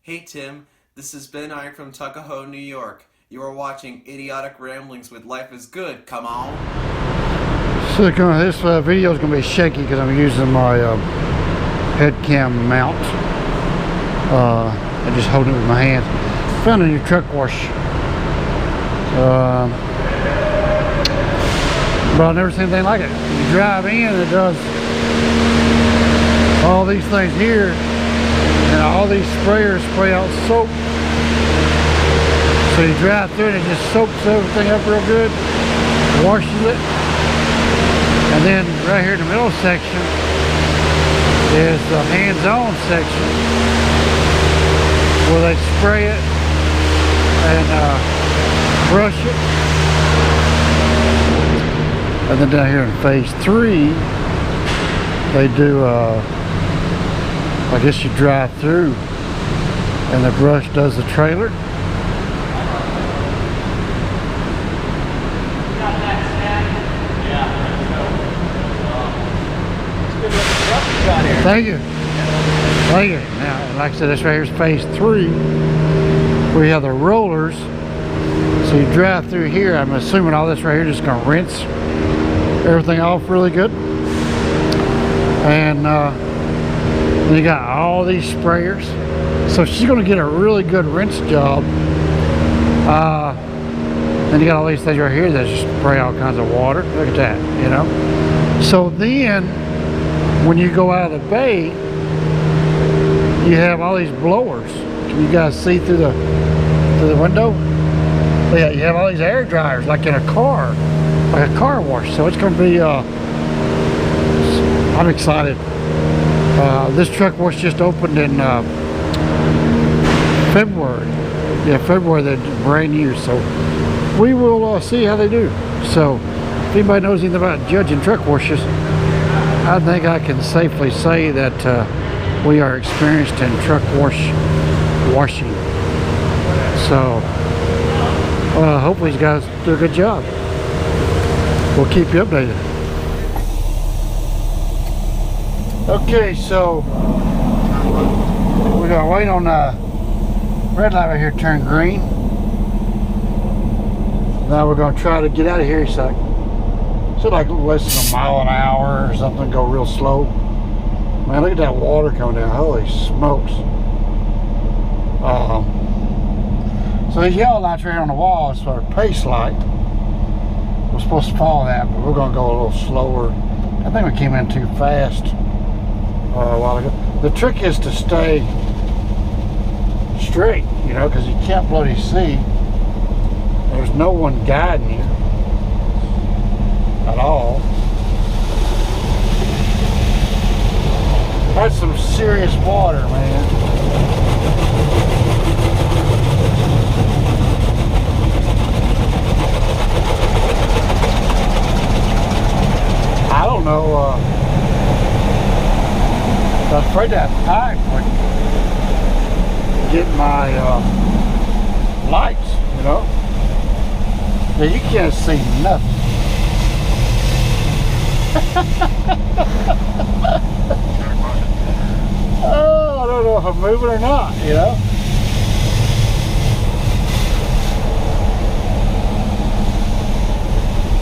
Hey Tim, this is Ben Iron from Tuckahoe, New York. You are watching Idiotic Ramblings with Life is Good. Come on. So this video is going to be shaky because I'm using my head cam mount. I just hold it with my hand. Found a new truck wash. But I've never seen anything like it. You drive in, it does all these things here, and all these sprayers spray out soap. So you drive through it, it just soaks everything up real good, washes it, and then right here in the middle section is the hands-on section where they spray it and brush it. And then down here in phase 3, they do, I guess you drive through and the brush does the trailer. Thank you. Thank you. Now, like I said, this right here is phase 3. We have the rollers. So you drive through here. I'm assuming all this right here is just going to rinse everything off really good. And then you got all these sprayers. So she's going to get a really good rinse job. Then you got all these things right here that just spray all kinds of water. Look at that, you know. So then, when you go out of the bay, you have all these blowers. Can you guys see through the window? Yeah, you have all these air dryers like in a car, like a car wash. So it's going to be, I'm excited. This truck wash just opened in February. Yeah, February, they're brand new. So we will see how they do. So if anybody knows anything about judging truck washes, I think I can safely say that we are experienced in truck washing. So hopefully these guys do a good job. We'll keep you updated. Okay, so we're gonna wait on red light right here to turn green. Now we're gonna try to get out of here. So like less than a mile an hour or something, go real slow. Man, look at that water coming down. Holy smokes. So these yellow lights right here on the wall is our pace light. We're supposed to follow that, but we're going to go a little slower. I think we came in too fast a while ago. The trick is to stay straight, you know, because you can't bloody see. There's no one guiding you at all. That's some serious water, man. I don't know, I'm afraid that pipe would get my lights, you know. Yeah, you can't see nothing. Oh, I don't know if I'm moving or not, you know.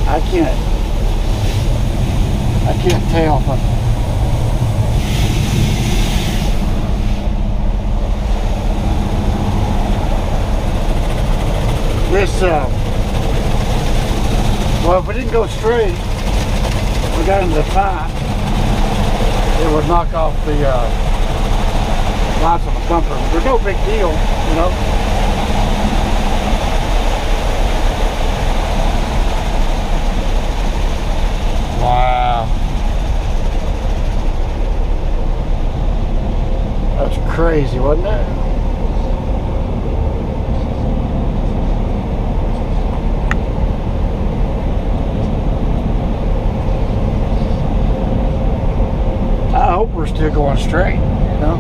I can't tell if I'm this well, if we didn't go straight, we got into the pipe, it would knock off the lights on the bumper. There's no big deal, you know. Wow. That's crazy, wasn't it? I hope we're still going straight, you know.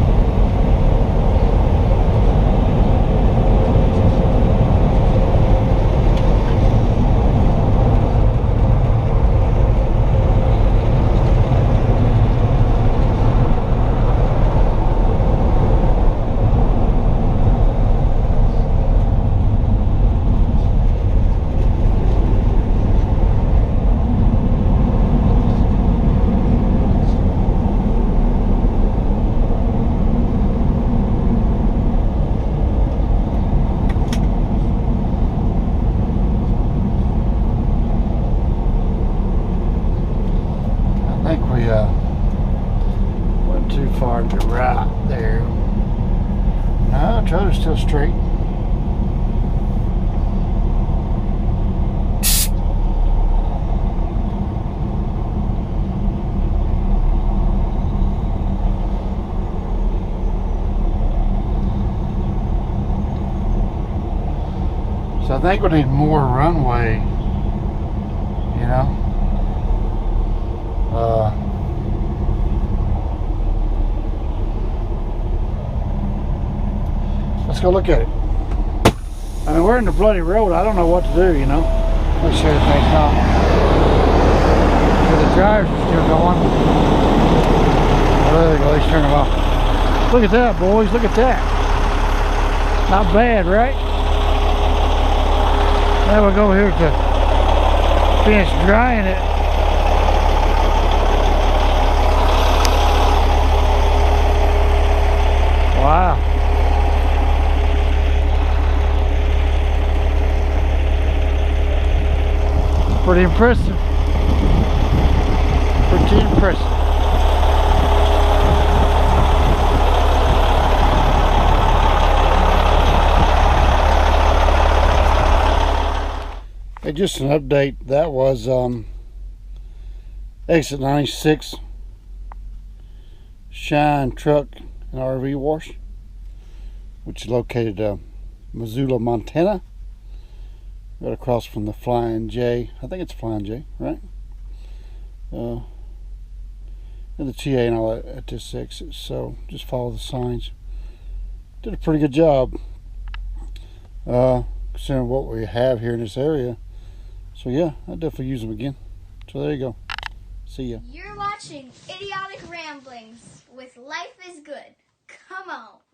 trailer's still straight. So I think we need more runway, you know. Let's go look at it. I mean, we're in the bloody road. I don't know what to do, you know. Let's see everything's off. So the drivers are still going. Oh, there they go. Let's turn them off. Look at that, boys. Look at that. Not bad, right? Now we'll go here to finish drying it. Wow. Pretty impressive. Pretty impressive. Hey, just an update. That was exit 96 Shine Truck and RV Wash, which is located Missoula, Montana. Right across from the Flying J. I think it's Flying J, right? And the TA and all that at this exit. So just follow the signs. Did a pretty good job, considering what we have here in this area. So yeah, I'll definitely use them again. So there you go. See ya. You're watching Idiotic Ramblings with Life is Good. Come on.